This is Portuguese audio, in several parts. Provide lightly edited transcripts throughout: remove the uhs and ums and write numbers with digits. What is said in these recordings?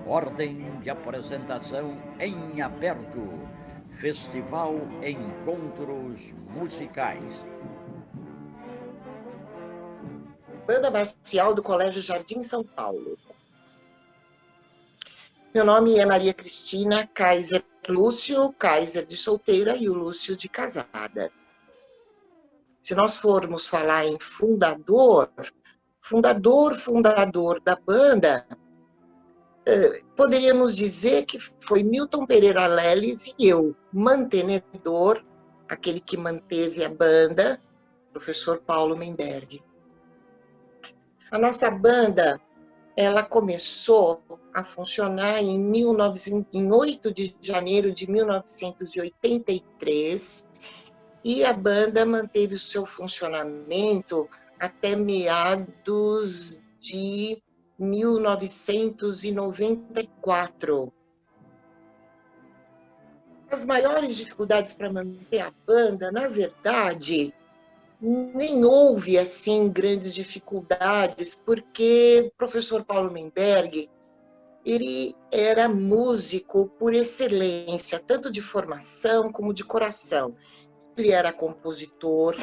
Ordem de apresentação em aberto. Festival Encontros Musicais. Banda Marcial do Colégio Jardim São Paulo. Meu nome é Maria Cristina Kaiser Lúcio, Kaiser de solteira e o Lúcio de casada. Se nós formos falar em fundador da banda, poderíamos dizer que foi Milton Pereira Leles e eu, mantenedor, aquele que manteve a banda, professor Paulo Menberg. A nossa banda, ela começou a funcionar em 8 de janeiro de 1983 e a banda manteve o seu funcionamento até meados de 1994. As maiores dificuldades para manter a banda, na verdade, nem houve assim grandes dificuldades, porque o professor Paulo Menberg, ele era músico por excelência, tanto de formação como de coração. Ele era compositor,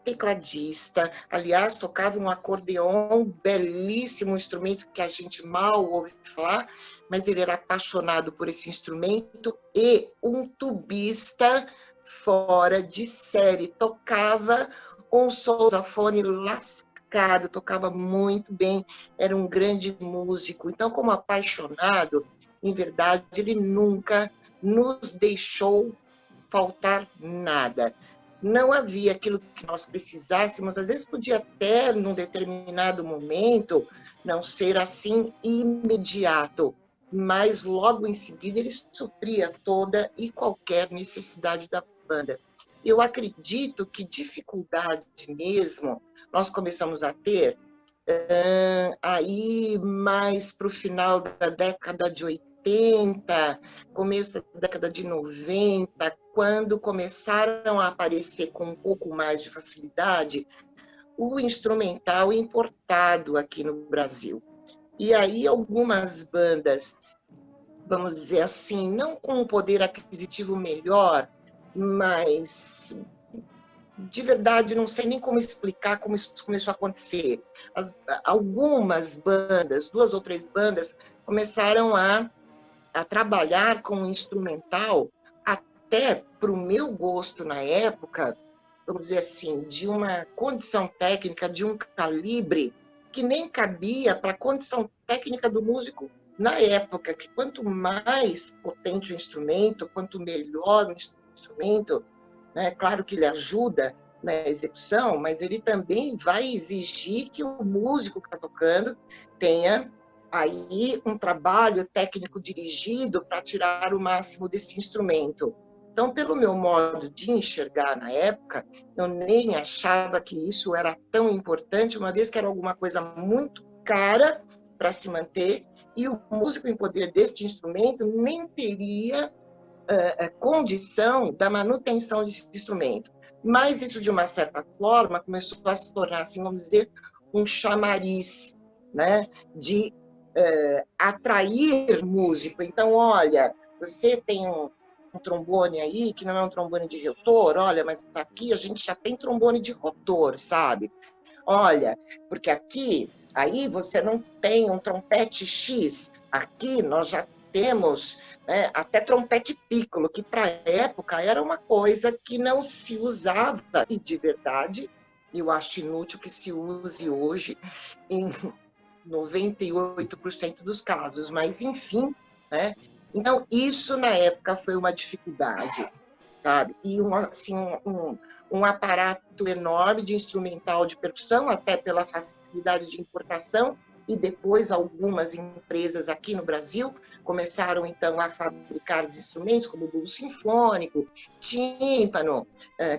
tecladista, aliás, tocava um acordeon, belíssimo instrumento que a gente mal ouve falar, mas ele era apaixonado por esse instrumento, e um tubista fora de série, tocava um sousafone lascado, tocava muito bem, era um grande músico. Então, como apaixonado, em verdade, ele nunca nos deixou faltar nada. Não havia aquilo que nós precisássemos, às vezes podia até, num determinado momento, não ser assim imediato, mas logo em seguida ele supria toda e qualquer necessidade da banda. Eu acredito que dificuldade mesmo nós começamos a ter aí mais para o final da década de 80, começo da década de 90, quando começaram a aparecer com um pouco mais de facilidade o instrumental importado aqui no Brasil. E aí algumas bandas, vamos dizer assim, não com um poder aquisitivo melhor, mas de verdade não sei nem como explicar como isso começou a acontecer. Algumas bandas, 2 ou 3 bandas, começaram a trabalhar com o instrumental, até para o meu gosto na época, vamos dizer assim, de uma condição técnica, de um calibre que nem cabia para a condição técnica do músico na época, que quanto mais potente o instrumento, quanto melhor o instrumento, né, claro que ele ajuda na execução, mas ele também vai exigir que o músico que está tocando tenha aí um trabalho técnico dirigido para tirar o máximo desse instrumento. Então, pelo meu modo de enxergar na época, eu nem achava que isso era tão importante, uma vez que era alguma coisa muito cara para se manter, e o músico em poder deste instrumento nem teria condição da manutenção desse instrumento. Mas isso, de uma certa forma, começou a se tornar, assim, vamos dizer, um chamariz, né, de atrair músico. Então, olha, você tem um trombone aí, que não é um trombone de rotor, olha, mas aqui a gente já tem trombone de rotor, sabe? Olha, porque aqui, aí você não tem um trompete X, aqui nós já temos até trompete piccolo, que para a época era uma coisa que não se usava, e de verdade, eu acho inútil que se use hoje em 98% dos casos, mas enfim, né? Então, isso na época foi uma dificuldade, sabe? E assim, um aparato enorme de instrumental de percussão, até pela facilidade de importação, e depois algumas empresas aqui no Brasil começaram, então, a fabricar os instrumentos, como o bolo sinfônico, tímpano,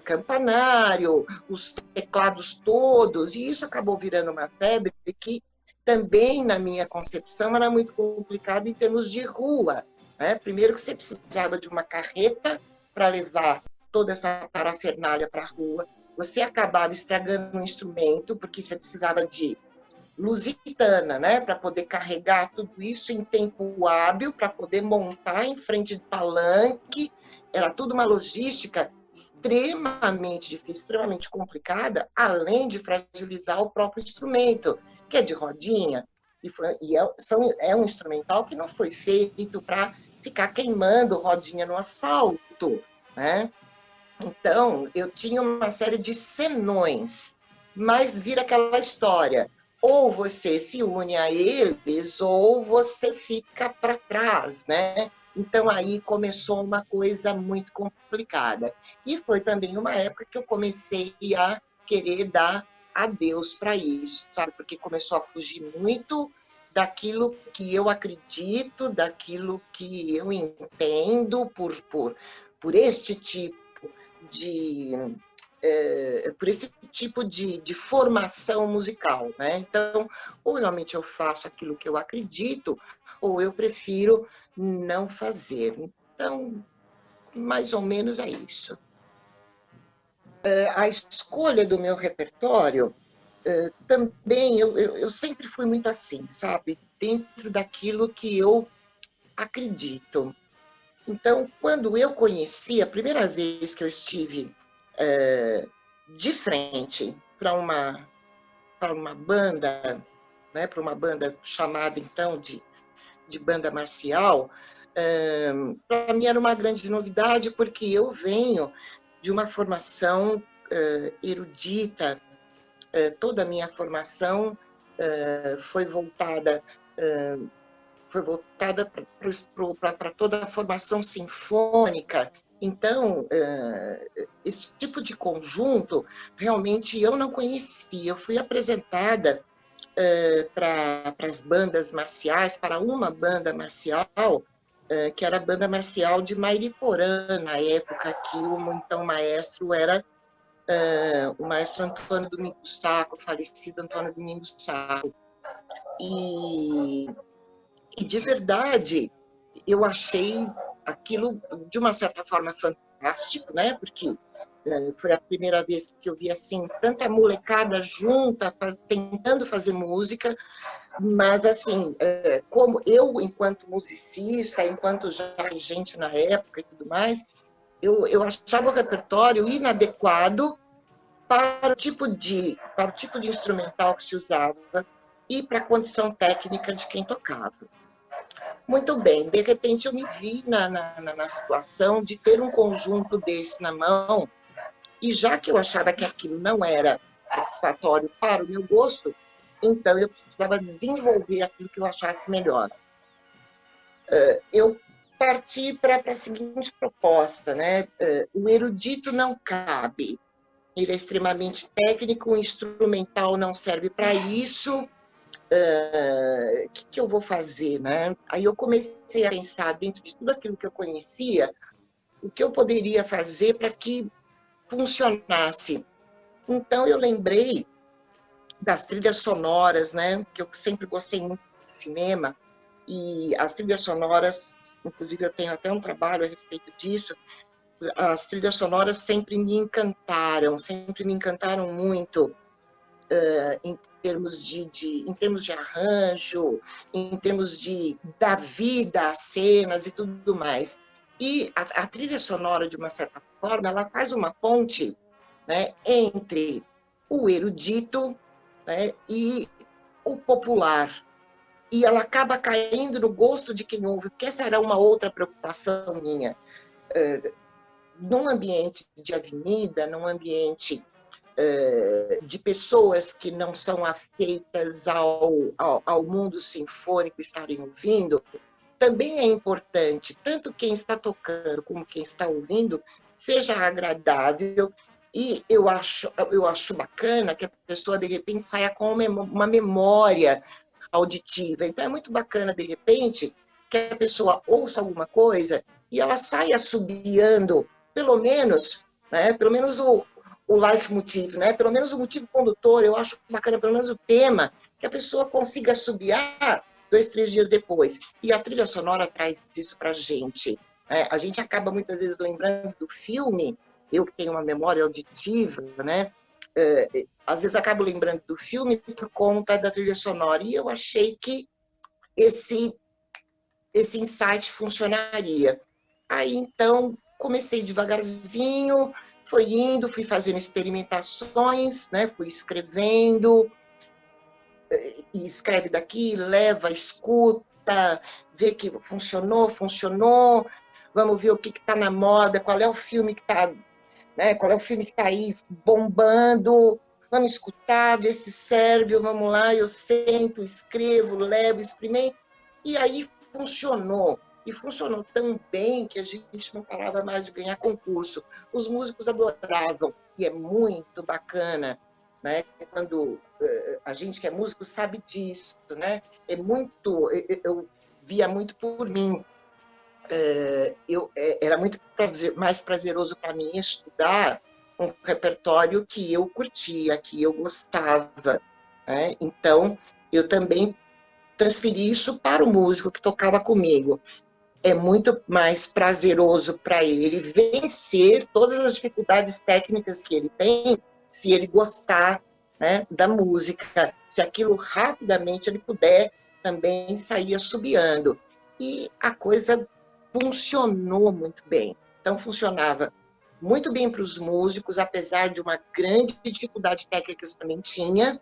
campanário, os teclados todos, e isso acabou virando uma febre que também, na minha concepção, era muito complicado em termos de rua. Né? Primeiro que você precisava de uma carreta para levar toda essa parafernália para a rua, você acabava estragando um instrumento, porque você precisava de lusitana, né? Para poder carregar tudo isso em tempo hábil, para poder montar em frente de palanque. Era tudo uma logística extremamente difícil, extremamente complicada, além de fragilizar o próprio instrumento, que é de rodinha. É um instrumental que não foi feito para ficar queimando rodinha no asfalto, né? Então, eu tinha uma série de senões, mas vira aquela história. Ou você se une a eles, ou você fica para trás, né? Então, aí começou uma coisa muito complicada. E foi também uma época que eu comecei a querer dar adeus para isso, sabe? Porque começou a fugir muito daquilo que eu acredito, daquilo que eu entendo por este tipo de por esse tipo de formação musical, né? Então, ou realmente eu faço aquilo que eu acredito, ou eu prefiro não fazer. Então, mais ou menos é isso. A escolha do meu repertório também, eu sempre fui muito assim, sabe? Dentro daquilo que eu acredito. Então, quando eu conheci, a primeira vez que eu estive de frente para uma banda, né, para uma banda chamada, então, de banda marcial, para mim era uma grande novidade, porque eu venho de uma formação erudita, toda a minha formação foi voltada para toda a formação sinfônica. Então, esse tipo de conjunto, realmente eu não conhecia. Eu fui apresentada para as bandas marciais, para uma banda marcial, que era a banda marcial de Mairiporã, na época que o então maestro era o maestro Antônio Domingos Sacco, falecido Antônio Domingos Sacco. E de verdade, eu achei aquilo, de uma certa forma, fantástico, né? Porque foi a primeira vez que eu vi assim tanta molecada junta, tentando fazer música, mas assim, como eu, enquanto musicista, enquanto já gente na época e tudo mais, eu achava o repertório inadequado para o tipo de instrumental que se usava e para a condição técnica de quem tocava. Muito bem, de repente eu me vi na situação de ter um conjunto desse na mão, e já que eu achava que aquilo não era satisfatório para o meu gosto, então eu precisava desenvolver aquilo que eu achasse melhor. Eu parti para a seguinte proposta, né? O erudito não cabe, ele é extremamente técnico, o instrumental não serve para isso. O que eu vou fazer, né? Aí eu comecei a pensar, dentro de tudo aquilo que eu conhecia, o que eu poderia fazer para que funcionasse. Então eu lembrei das trilhas sonoras, né? Que eu sempre gostei muito de cinema, e as trilhas sonoras, inclusive eu tenho até um trabalho a respeito disso, as trilhas sonoras sempre me encantaram muito, em termos de arranjo, em termos de dar vida às cenas e tudo mais. E a trilha sonora, de uma certa forma, ela faz uma ponte, né, entre o erudito, né, e o popular. E ela acaba caindo no gosto de quem ouve, porque essa era uma outra preocupação minha. Num ambiente de avenida, num ambiente de pessoas que não são afeitas ao mundo sinfônico estarem ouvindo, também é importante, tanto quem está tocando como quem está ouvindo, seja agradável. E eu acho bacana que a pessoa, de repente, saia com uma memória auditiva. Então, é muito bacana, de repente, que a pessoa ouça alguma coisa e ela saia assobiando, pelo menos, né, pelo menos o leitmotiv, né, pelo menos o motivo condutor. Eu acho bacana, pelo menos o tema, que a pessoa consiga assobiar 2, 3 dias depois. E a trilha sonora traz isso para a gente. A gente acaba, muitas vezes, lembrando do filme, eu que tenho uma memória auditiva, né? às vezes acabo lembrando do filme por conta da trilha sonora, e eu achei que esse insight funcionaria. Aí, então, comecei devagarzinho, fui fazendo experimentações, né? Fui escrevendo, e escreve daqui, leva, escuta, vê que funcionou, vamos ver o que está na moda, qual é o filme que está, né? Qual é o filme que está aí bombando, vamos escutar, ver se serve, vamos lá, eu sento, escrevo, levo, experimento, e aí funcionou. E funcionou tão bem que a gente não parava mais de ganhar concurso. Os músicos adoravam, e é muito bacana, né? Quando a gente que é músico sabe disso, né? Eu via muito por mim. Era muito mais prazeroso para mim estudar um repertório que eu curtia, que eu gostava, né? Então, eu também transferi isso para o músico que tocava comigo. É muito mais prazeroso para ele vencer todas as dificuldades técnicas que ele tem, se ele gostar, né, da música, se aquilo rapidamente ele puder também sair assobiando. E a coisa funcionou muito bem. Então, funcionava muito bem para os músicos, apesar de uma grande dificuldade técnica que eu também tinha,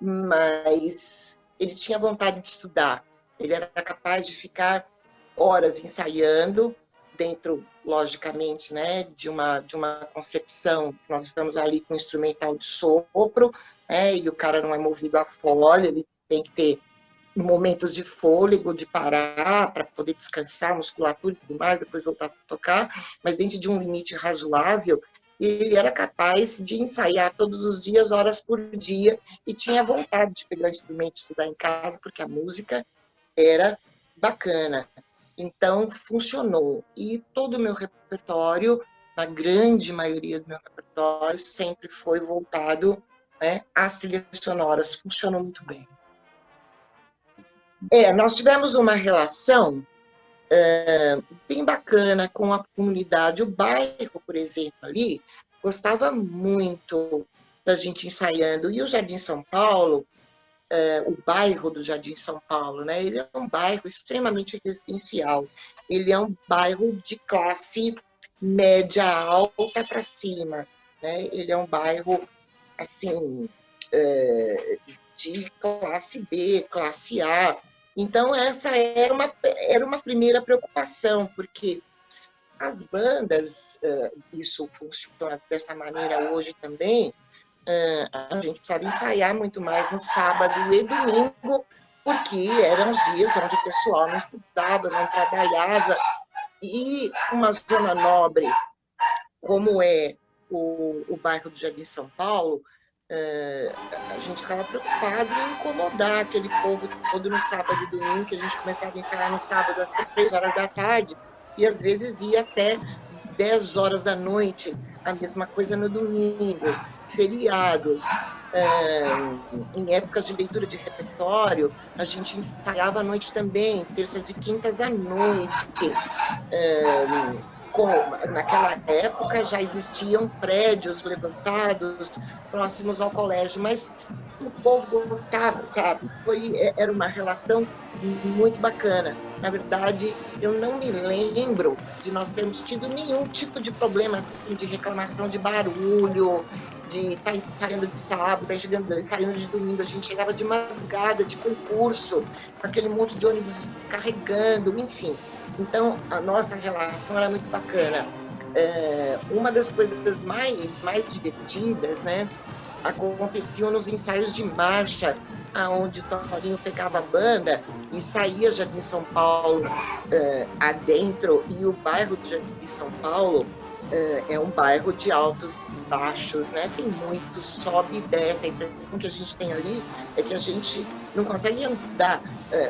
mas ele tinha vontade de estudar. Ele era capaz de ficar horas ensaiando, dentro, logicamente, né, de uma concepção. Nós estamos ali com um instrumental de sopro, né, e o cara não é movido a folha, ele tem que ter momentos de fôlego, de parar, para poder descansar a musculatura e tudo mais, depois voltar a tocar, mas dentro de um limite razoável. Ele era capaz de ensaiar todos os dias, horas por dia, e tinha vontade de pegar o instrumento e estudar em casa, porque a música era bacana. Então, funcionou. E todo o meu repertório, a grande maioria do meu repertório, sempre foi voltado, né, às trilhas sonoras. Funcionou muito bem. Nós tivemos uma relação bem bacana com a comunidade. O bairro, por exemplo, ali, gostava muito da gente ensaiando. E o Jardim São Paulo, o bairro do Jardim São Paulo, né? Ele é um bairro extremamente residencial. Ele é um bairro de classe média alta para cima, né? Ele é um bairro assim de classe B, classe A. Então essa era uma primeira preocupação, porque as bandas, isso funciona dessa maneira hoje também, a gente precisava ensaiar muito mais no sábado e domingo, porque eram os dias onde o pessoal não estudava, não trabalhava, e uma zona nobre, como é o bairro do Jardim São Paulo, a gente ficava preocupado em incomodar aquele povo todo no sábado e domingo, que a gente começava a ensaiar no sábado às 3 horas da tarde, e às vezes ia até 10 horas da noite, a mesma coisa no domingo, feriados. Em épocas de leitura de repertório, a gente ensaiava à noite também, terças e quintas à noite. Naquela época já existiam prédios levantados próximos ao colégio, mas o povo gostava, sabe? Era uma relação muito bacana. Na verdade, eu não me lembro de nós termos tido nenhum tipo de problema assim, de reclamação de barulho, de estar ensaiando de sábado, ensaiando de domingo. A gente chegava de madrugada, de concurso, com aquele monte de ônibus carregando, enfim. Então, a nossa relação era muito bacana. Uma das coisas mais divertidas, né, aconteciam nos ensaios de marcha, onde o Torinho pegava a banda e saía Jardim São Paulo adentro, e o bairro do Jardim São Paulo é um bairro de altos e baixos, né? Tem muito sobe e desce. A impressão que a gente tem ali é que a gente não consegue andar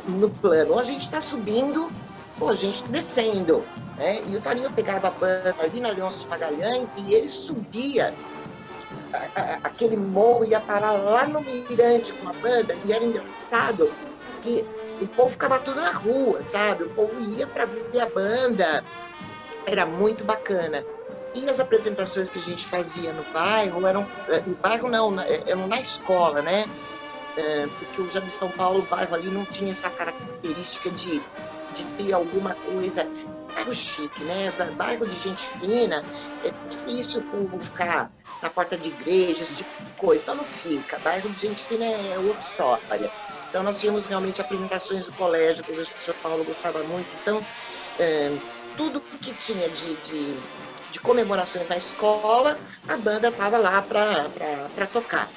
no plano. Ou a gente está subindo, ou a gente está descendo, né? E o Torinho pegava a banda ali na Leôncio de Magalhães e ele subia aquele morro, ia parar lá no Mirante com a banda, e era engraçado que o povo ficava tudo na rua, sabe? O povo ia para ver a banda, era muito bacana. E as apresentações que a gente fazia no bairro eram, no bairro não, eram na escola, né? Porque o Jardim São Paulo, o bairro ali não tinha essa característica de ter alguma coisa, bairro chique, né? Bairro de gente fina, é difícil o povo ficar na porta de igreja, esse tipo de coisa. Então não fica, bairro de gente fina é outra história. Então nós tínhamos realmente apresentações do colégio, que o professor Paulo gostava muito. Então, tudo que tinha de comemorações na escola, a banda estava lá para tocar.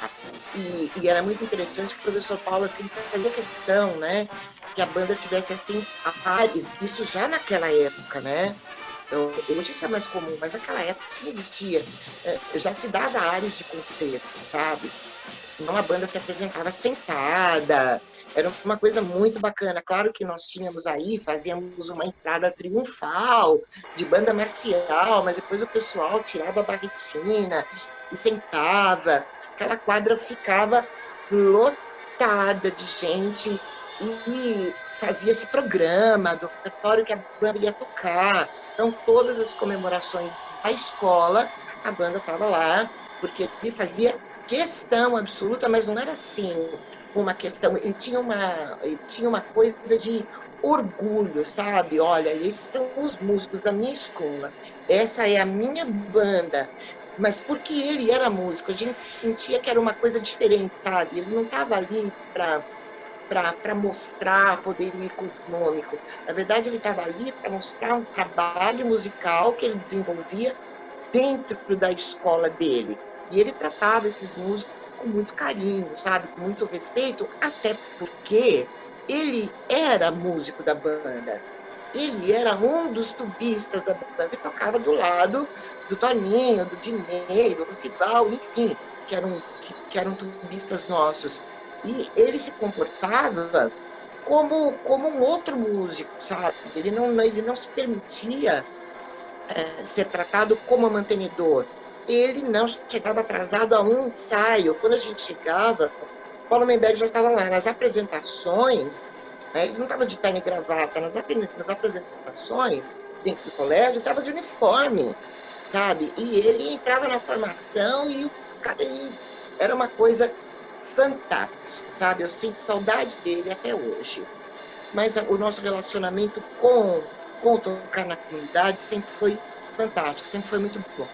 E era muito interessante que o professor Paulo assim, fazia questão, né, que a banda tivesse assim ares, isso já naquela época, né? Hoje isso é mais comum, mas naquela época isso não existia. Já se dava ares de concerto, sabe? Então a banda se apresentava sentada, era uma coisa muito bacana. Claro que nós tínhamos aí, fazíamos uma entrada triunfal de banda marcial, mas depois o pessoal tirava a barretina e sentava. Aquela quadra ficava lotada de gente e fazia esse programa do repertório que a banda ia tocar. Então, todas as comemorações da escola, a banda estava lá, porque ele fazia questão absoluta, mas não era assim uma questão, ele tinha uma coisa de orgulho, sabe? Olha, esses são os músicos da minha escola, essa é a minha banda, mas porque ele era músico, a gente sentia que era uma coisa diferente, sabe? Ele não estava ali para mostrar poderio econômico. Na verdade, ele estava ali para mostrar um trabalho musical que ele desenvolvia dentro da escola dele. E ele tratava esses músicos com muito carinho, sabe? Com muito respeito, até porque ele era músico da banda. Ele era um dos tubistas da banda e tocava do lado do Toninho, do Dinei, do Lucival, enfim, que eram tubistas nossos. E ele se comportava como um outro músico, sabe? Ele não se permitia ser tratado como mantenedor. Ele não chegava atrasado a um ensaio. Quando a gente chegava, Paulo Menberg já estava lá. Nas apresentações, né, ele não estava de terno e gravata, nas apresentações dentro do colégio, estava de uniforme, sabe? E ele entrava na formação e o cara era uma coisa fantástica, sabe? Eu sinto saudade dele até hoje. Mas o nosso relacionamento com tocar na comunidade sempre foi fantástico, sempre foi muito bom.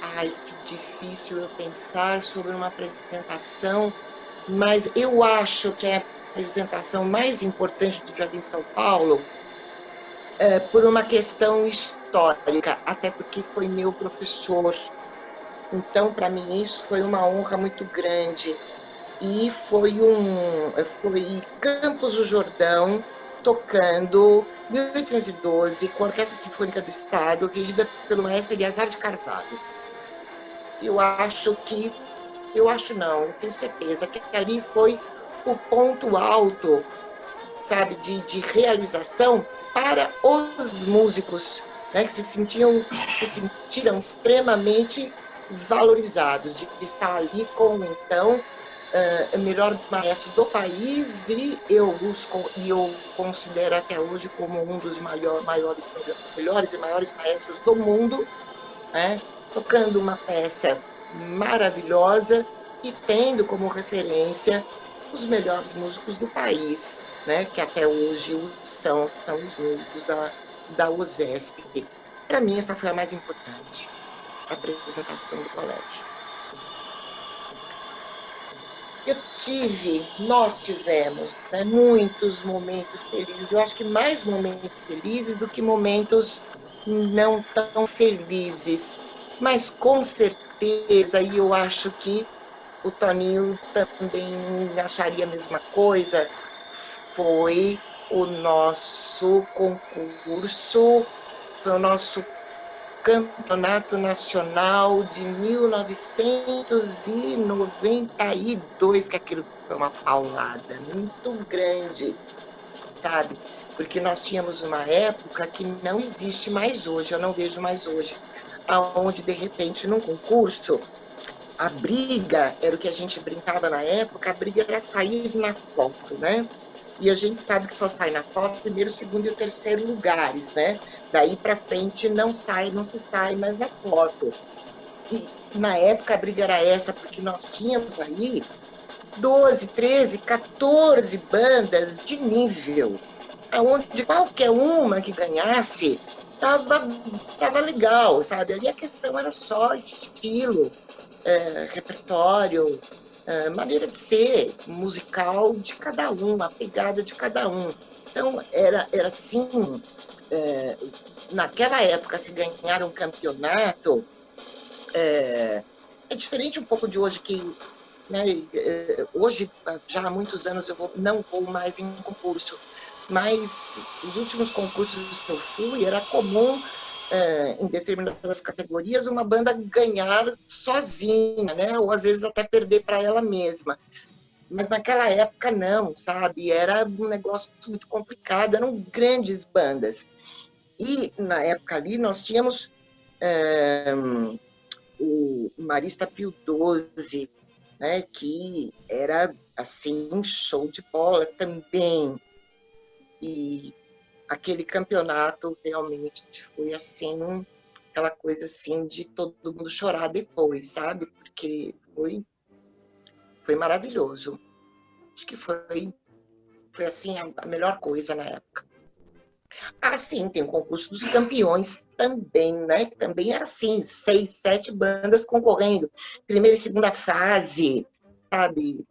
Ai, que difícil eu pensar sobre uma apresentação, mas eu acho que é a apresentação mais importante do Jardim São Paulo por uma questão histórica, até porque foi meu professor. Então, para mim, isso foi uma honra muito grande. E foi Campos do Jordão tocando 1812 com a Orquestra Sinfônica do Estado, regida pelo maestro Eleazar de Carvalho. Eu tenho certeza que ali foi o ponto alto, sabe, de realização para os músicos, né, que se sentiram extremamente valorizados de estar ali com, então, o melhor maestro do país e eu considero até hoje como um dos melhores e maiores maestros do mundo, né? Tocando uma peça maravilhosa e tendo como referência os melhores músicos do país, né? Que até hoje são os músicos da USESP. Para mim, essa foi a mais importante, a apresentação do colégio. Nós tivemos, né, muitos momentos felizes. Eu acho que mais momentos felizes do que momentos não tão felizes. Mas com certeza, e eu acho que o Toninho também acharia a mesma coisa, foi o nosso concurso, foi o nosso Campeonato Nacional de 1992, que aquilo foi uma paulada muito grande, sabe? Porque nós tínhamos uma época que não existe mais hoje, eu não vejo mais hoje, aonde de repente num concurso a briga, era o que a gente brincava na época, a briga era sair na foto, né? E a gente sabe que só sai na foto o primeiro, o segundo e o terceiro lugares, né? Daí para frente não se sai mais na foto. E na época a briga era essa, porque nós tínhamos aí 12, 13, 14 bandas de nível, onde qualquer uma que ganhasse tava legal, sabe? Ali a questão era só estilo, repertório, maneira de ser musical de cada um, a pegada de cada um. Então, era assim, naquela época, se ganhar um campeonato, é diferente um pouco de hoje, que, né, hoje, já há muitos anos, não vou mais em concurso, mas os últimos concursos que eu fui, era comum, em determinadas categorias, uma banda ganhar sozinha, né? Ou às vezes até perder para ela mesma. Mas naquela época não, sabe? Era um negócio muito complicado, eram grandes bandas. E na época ali nós tínhamos o Marista Pio XII, né? Que era assim um show de bola também. E aquele campeonato realmente foi assim, aquela coisa assim de todo mundo chorar depois, sabe? Porque foi maravilhoso. Acho que foi assim a melhor coisa na época. Ah, sim, tem o concurso dos campeões também, né? Que também era assim, 6, 7 bandas concorrendo, primeira e segunda fase, sabe?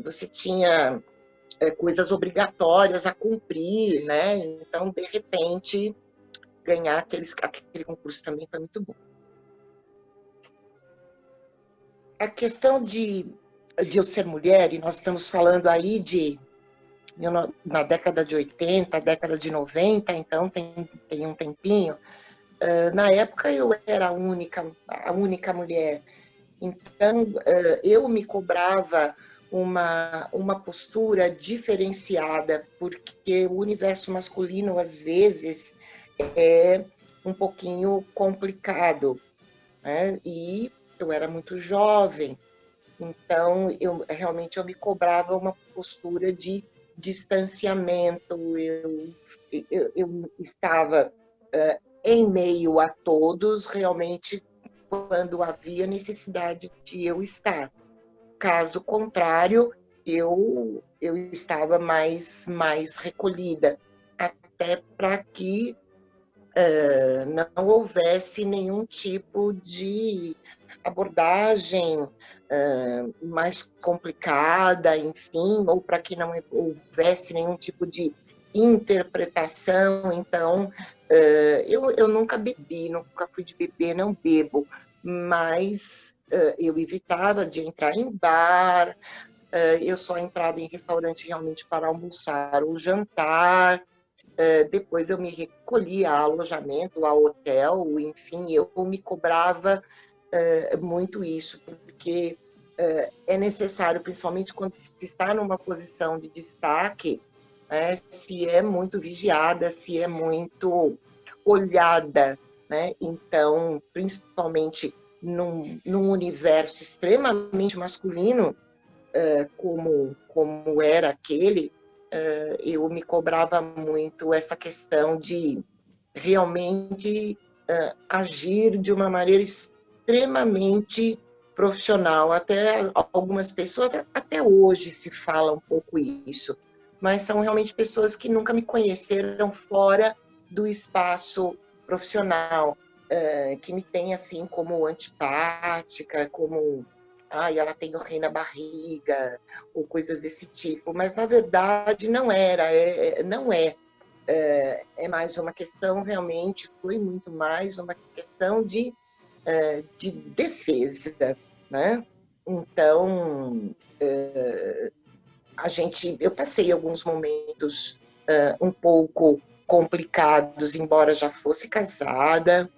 Você tinha coisas obrigatórias a cumprir, né? Então, de repente, ganhar aquele concurso também foi muito bom. A questão de eu ser mulher, e nós estamos falando aí na década de 80, década de 90, então tem um tempinho. Na época eu era a única mulher, então eu me cobrava uma postura diferenciada, porque o universo masculino, às vezes, é um pouquinho complicado, né? E eu era muito jovem, então realmente eu me cobrava uma postura de distanciamento, eu estava em meio a todos, realmente, quando havia necessidade de eu estar. Caso contrário, eu estava mais recolhida, até para que não houvesse nenhum tipo de abordagem mais complicada, enfim, ou para que não houvesse nenhum tipo de interpretação. Então, eu nunca bebi, nunca fui de beber, não bebo, mas eu evitava de entrar em bar, eu só entrava em restaurante realmente para almoçar ou jantar. Depois eu me recolhia a alojamento, a hotel, enfim, eu me cobrava muito isso, porque é necessário, principalmente quando se está numa posição de destaque, se é muito vigiada, se é muito olhada, né? Então, principalmente num universo extremamente masculino, como era aquele, eu me cobrava muito essa questão de realmente agir de uma maneira extremamente profissional. Até algumas pessoas, até hoje se fala um pouco isso, mas são realmente pessoas que nunca me conheceram fora do espaço profissional, que me tem assim como antipática, como ela tem o rei na barriga, ou coisas desse tipo, mas na verdade não era, não é. É mais uma questão, realmente, foi muito mais uma questão de defesa, né? Então, eu passei alguns momentos um pouco complicados, embora já fosse casada,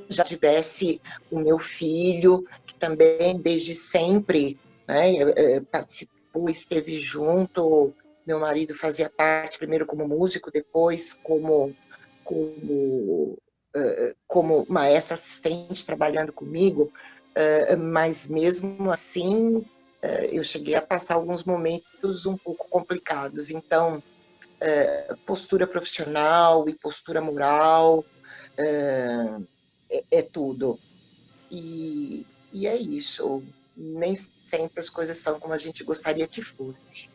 já tivesse o meu filho, que também desde sempre, né, participou, esteve junto. Meu marido fazia parte primeiro como músico, depois como maestro assistente trabalhando comigo, mas mesmo assim eu cheguei a passar alguns momentos um pouco complicados. Então, postura profissional e postura moral, é tudo. E é isso. Nem sempre as coisas são como a gente gostaria que fosse.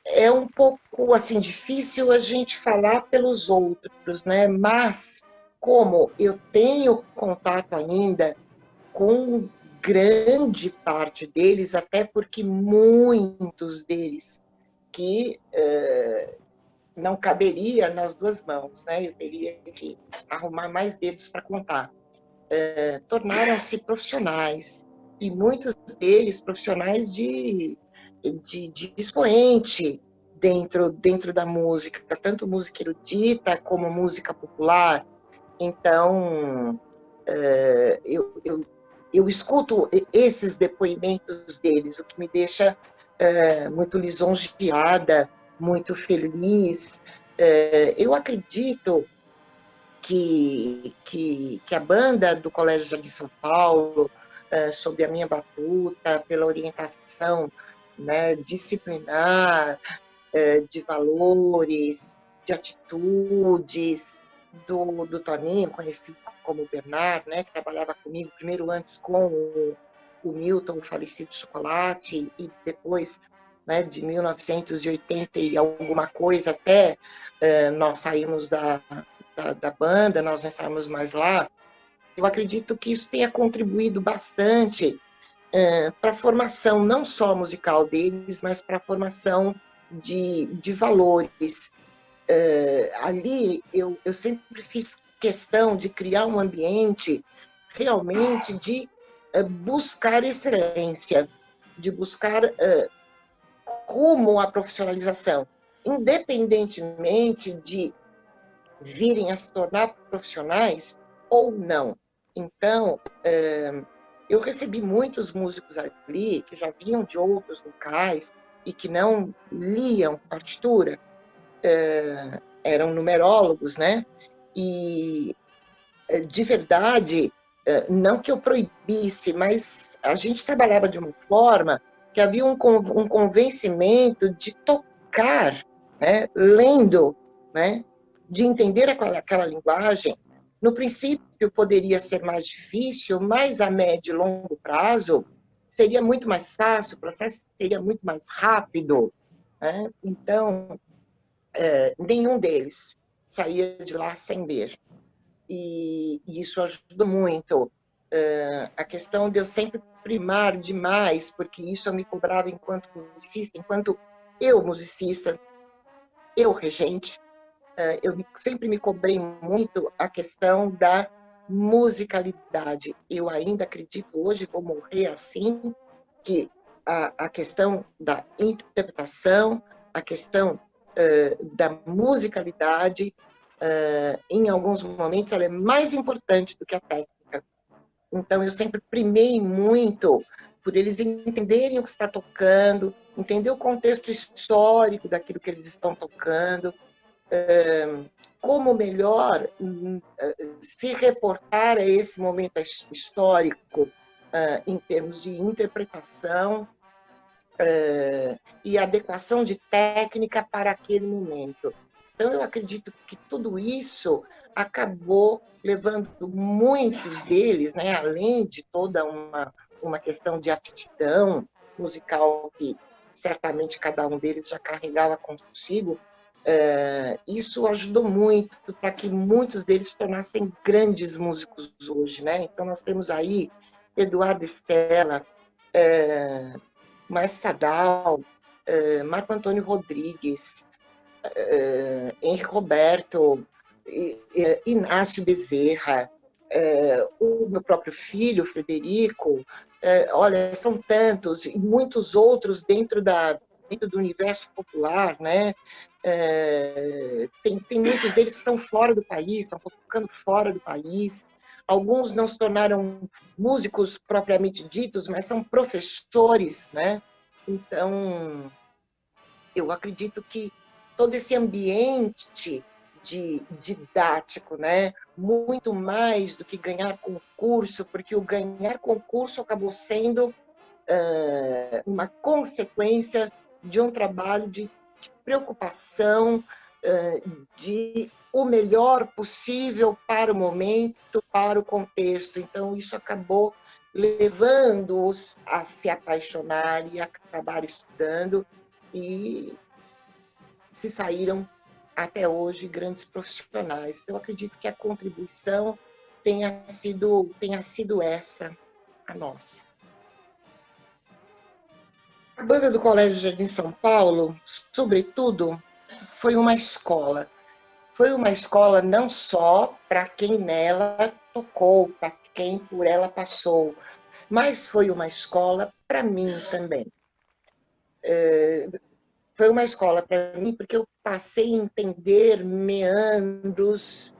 É um pouco assim difícil a gente falar pelos outros, né? Mas como eu tenho contato ainda com grande parte deles, até porque muitos deles que não caberia nas duas mãos, né? Eu teria que arrumar mais dedos para contar. Tornaram-se profissionais, e muitos deles profissionais de expoente dentro da música, tanto música erudita como música popular. Então, eu escuto esses depoimentos deles, o que me deixa muito lisonjeada, muito feliz. Eu acredito que a banda do Colégio Jardim São Paulo, sob a minha batuta, pela orientação, né, disciplinar, de valores, de atitudes, do Toninho, conhecido como Bernard, né, que trabalhava comigo primeiro antes com o Milton, o falecido Chocolate, e depois, né, de 1980 e alguma coisa até nós saímos da banda, nós não estávamos mais lá. Eu acredito que isso tenha contribuído bastante para a formação não só musical deles, mas para a formação de valores. Ali eu sempre fiz questão de criar um ambiente realmente de buscar excelência, de buscar rumo à profissionalização, independentemente de virem a se tornar profissionais ou não. Então, eu recebi muitos músicos ali que já vinham de outros locais e que não liam partitura, eram numerólogos, né? E, de verdade, não que eu proibisse, mas a gente trabalhava de uma forma que havia um convencimento de tocar, né? Lendo, né? De entender aquela linguagem. No princípio poderia ser mais difícil, mas a médio e longo prazo seria muito mais fácil, o processo seria muito mais rápido, né? Então, nenhum deles saía de lá sem ver. E isso ajuda muito. A questão de eu sempre primar demais, porque isso eu me cobrava enquanto musicista, eu regente, eu sempre me cobrei muito a questão da musicalidade. Eu ainda acredito, hoje vou morrer assim, que a questão da interpretação, a questão da musicalidade, em alguns momentos, ela é mais importante do que a técnica. Então, eu sempre primei muito por eles entenderem o que está tocando, entender o contexto histórico daquilo que eles estão tocando, como melhor se reportar a esse momento histórico em termos de interpretação e adequação de técnica para aquele momento. Então, eu acredito que tudo isso acabou levando muitos deles, né, além de toda uma questão de aptidão musical que certamente cada um deles já carregava consigo, isso ajudou muito para que muitos deles se tornassem grandes músicos hoje, né? Então, nós temos aí Eduardo Stella, Maestro Sadal, Marco Antônio Rodrigues, Henrique Roberto, Inácio Bezerra, o meu próprio filho, Frederico, olha, são tantos, e muitos outros dentro do universo popular, né? Tem muitos deles que estão fora do país, estão tocando fora do país. Alguns não se tornaram músicos propriamente ditos, mas são professores, né? Então, eu acredito que todo esse ambiente didático, né? Muito mais do que ganhar concurso, porque o ganhar concurso acabou sendo uma consequência de um trabalho de preocupação, de o melhor possível para o momento, para o contexto. Então, isso acabou levando-os a se apaixonar e a acabar estudando, e se saíram até hoje grandes profissionais. Eu acredito que a contribuição tenha sido essa, a nossa. A banda do Colégio Jardim São Paulo, sobretudo, foi uma escola. Foi uma escola não só para quem nela tocou, para quem por ela passou, mas foi uma escola para mim também. Foi uma escola para mim porque eu passei a entender meandros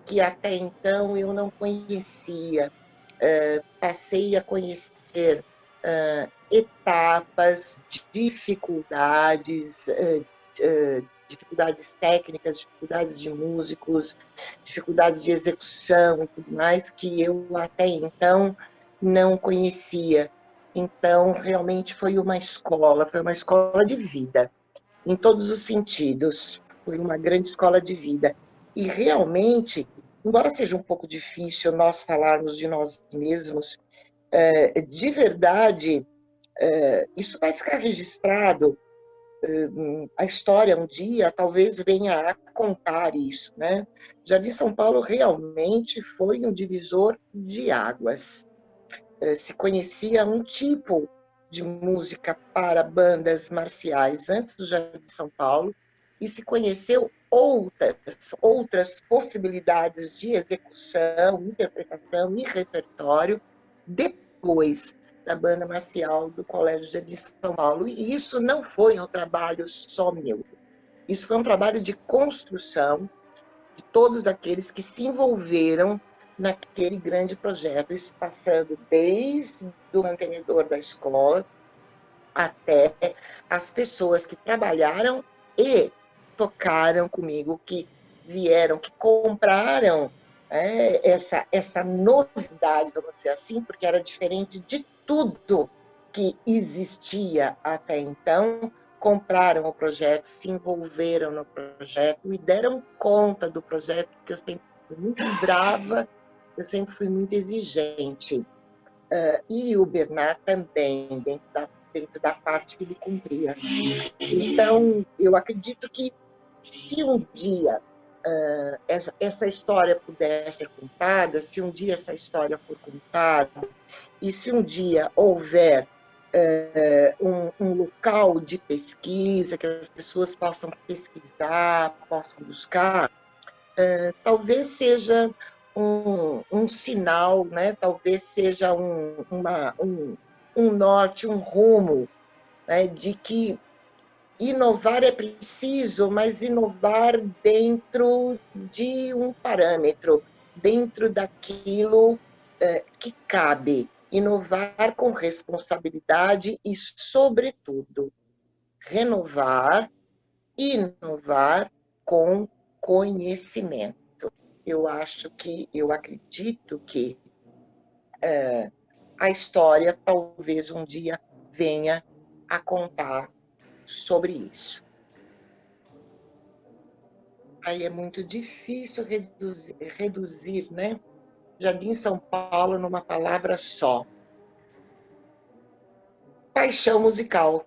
que até então eu não conhecia. Passei a conhecer etapas, dificuldades, dificuldades técnicas, dificuldades de músicos, dificuldades de execução e tudo mais, que eu até então não conhecia. Então, realmente foi uma escola de vida, em todos os sentidos. Foi uma grande escola de vida. E realmente, embora seja um pouco difícil nós falarmos de nós mesmos, de verdade, isso vai ficar registrado. A história um dia talvez venha a contar isso, né? Jardim São Paulo realmente foi um divisor de águas. Se conhecia um tipo de música para bandas marciais antes do Jardim São Paulo, e se conheceu outras possibilidades de execução, interpretação e repertório depois da banda marcial do Colégio Jardim São Paulo. E isso não foi um trabalho só meu. Isso foi um trabalho de construção de todos aqueles que se envolveram naquele grande projeto, isso passando desde o mantenedor da escola até as pessoas que trabalharam e tocaram comigo, que vieram, que compraram essa novidade, vamos dizer assim, porque era diferente de tudo que existia até então. Compraram o projeto, se envolveram no projeto e deram conta do projeto, porque eu sempre fui muito brava, eu sempre fui muito exigente. E o Bernard também, dentro da parte que ele cumpria. Então, eu acredito que se um dia essa história puder ser contada, se um dia essa história for contada, e se um dia houver um local de pesquisa, que as pessoas possam pesquisar, possam buscar, talvez seja um sinal, né? Talvez seja um norte, um rumo, né? De que inovar é preciso, mas inovar dentro de um parâmetro, dentro daquilo que cabe. Inovar com responsabilidade e, sobretudo, inovar com conhecimento. Eu acredito que a história talvez um dia venha a contar sobre isso. Aí é muito difícil reduzir, né? Jardim São Paulo numa palavra só. Paixão musical.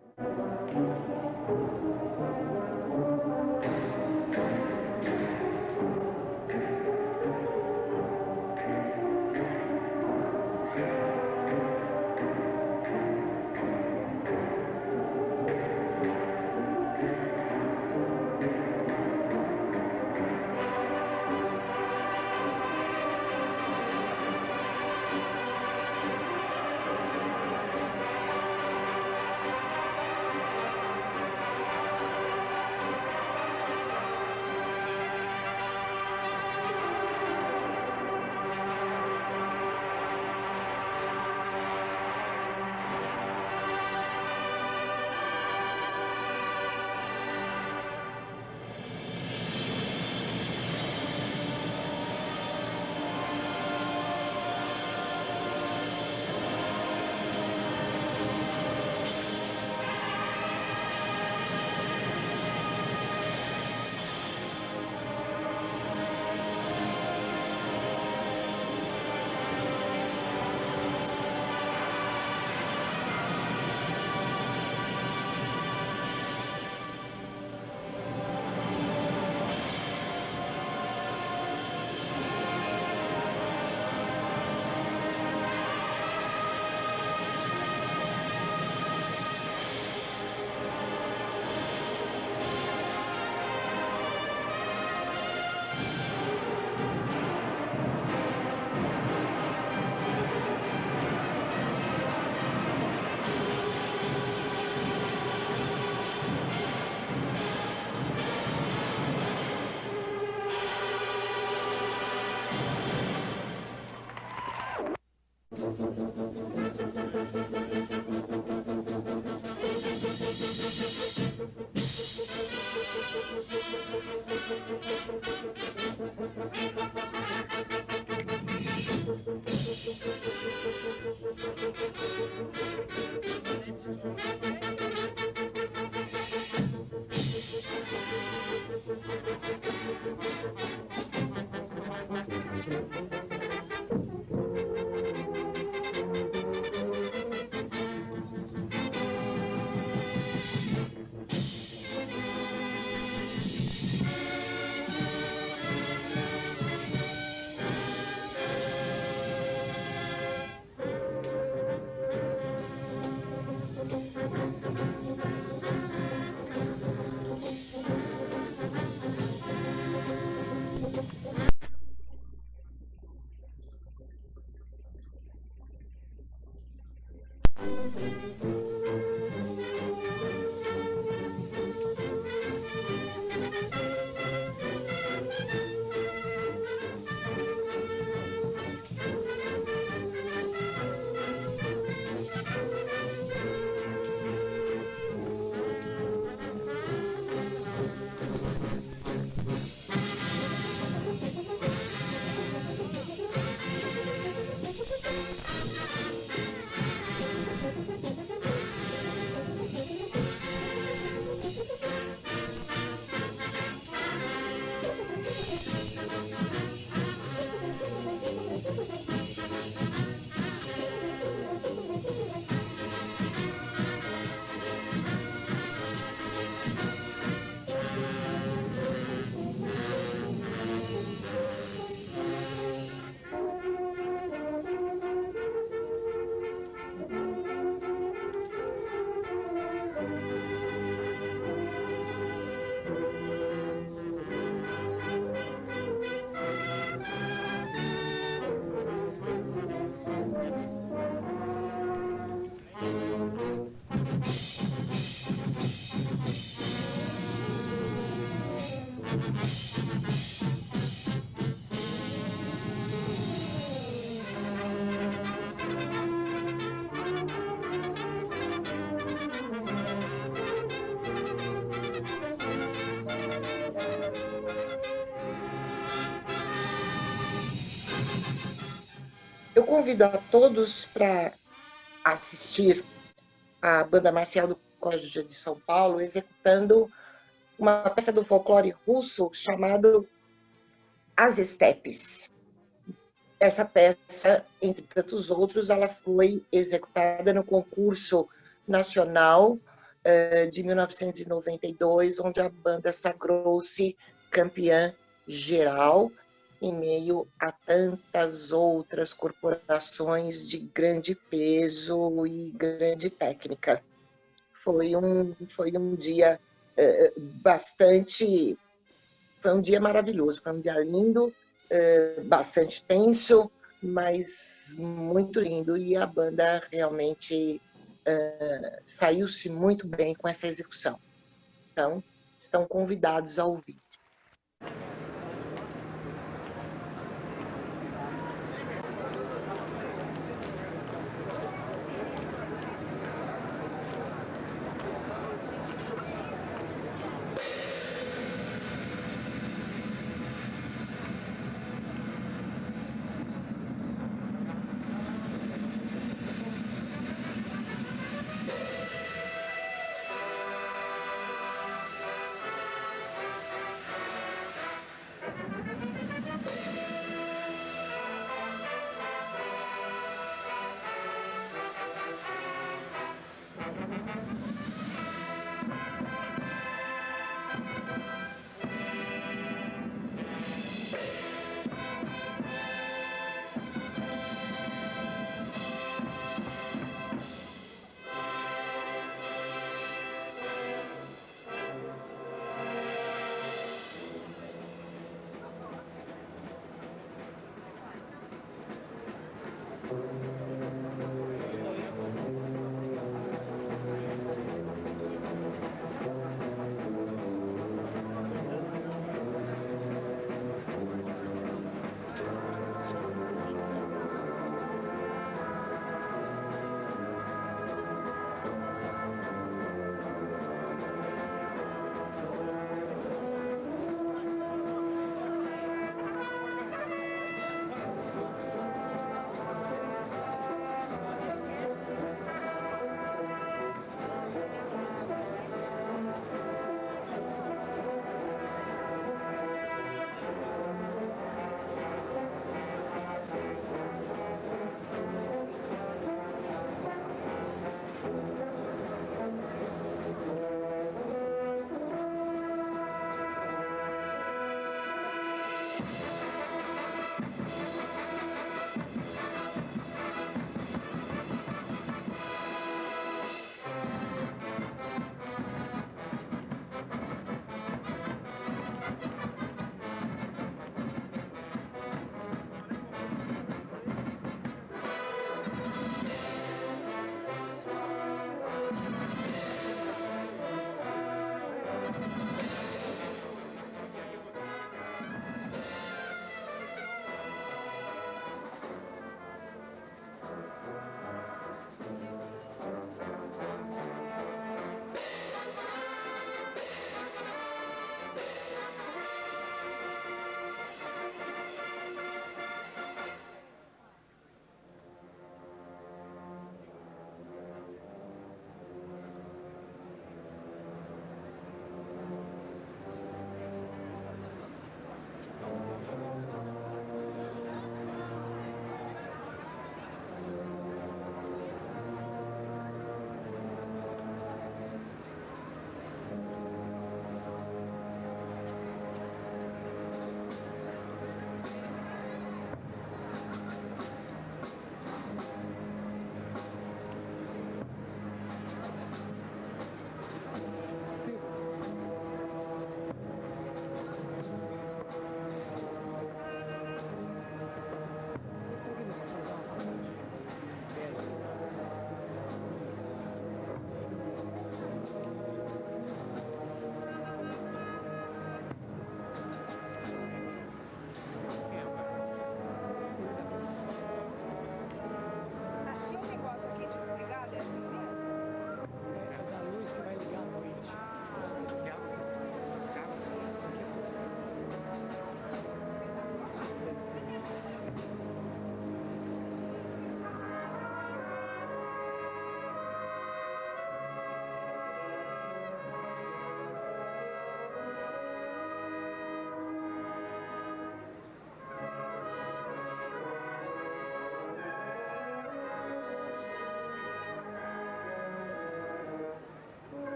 Eu convido a todos para assistir a Banda Marcial do Colégio de São Paulo executando uma peça do folclore russo chamada As Estepes. Essa peça, entre tantos outros, ela foi executada no concurso nacional de 1992, onde a banda sagrou-se campeã geral em meio a tantas outras corporações de grande peso e grande técnica. Foi um dia foi um dia maravilhoso, foi um dia lindo, bastante tenso, mas muito lindo, e a banda realmente saiu-se muito bem com essa execução. Então, estão convidados a ouvir.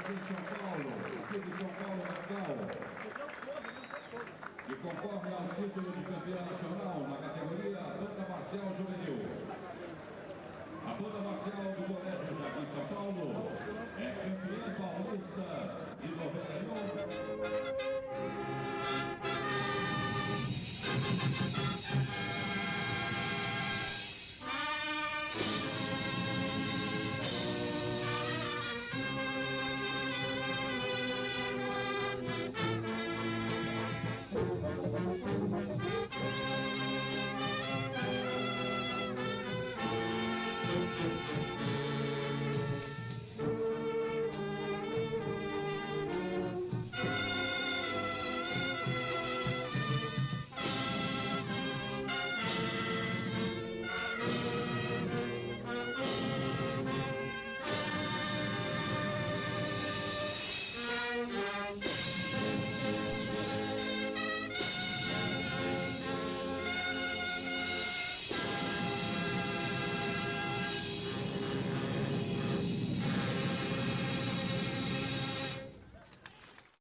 de São Paulo, aqui de São Paulo, Natal. E concorre ao título de campeão nacional na categoria Banda Marcial Juvenil. A Banda Marcial do Colégio Jardim São Paulo é campeã paulista de 91.